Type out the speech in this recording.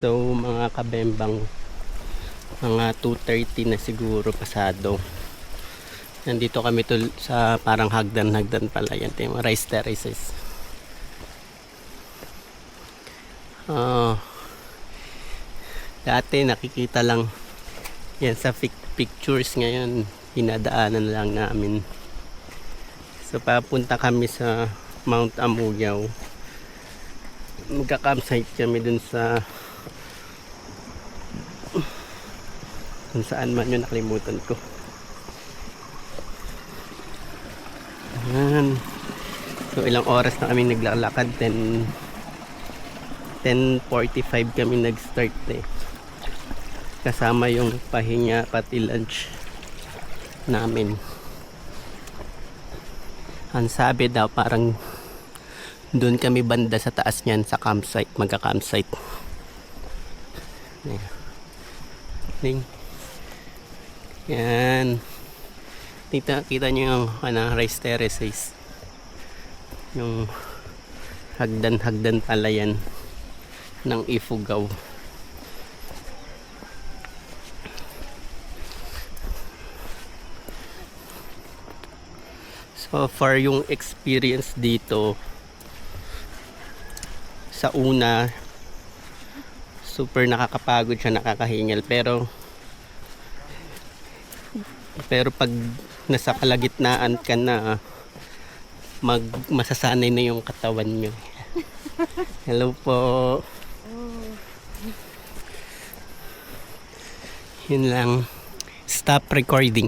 So mga kabembang, mga 2:30 na siguro pasado. Nandito kami sa parang hagdan pala yan, yung rice terraces. Dati nakikita lang yan sa pictures, ngayon hinadaanan lang namin. So papunta kami sa Mount Amuyaw. Magka-campsite kami dun sa kung saan man yun, nakalimutan ko. Ayan. So ilang oras na kami naglalakad, 10:45 kami nag-start kasama yung pahinga pati lunch namin. Ang sabi daw parang doon kami banda sa taas niyan sa campsite, magka-campsite. Ayan. Yan. Kita nyo yung rice terraces. Yung hagdan pala yan ng Ifugao. So far yung experience dito, sa una super nakakapagod siya, nakakahingal, pero pag nasa kalagitnaan ka na, masasanay na yung katawan nyo. Hello po. Yun lang. Stop recording.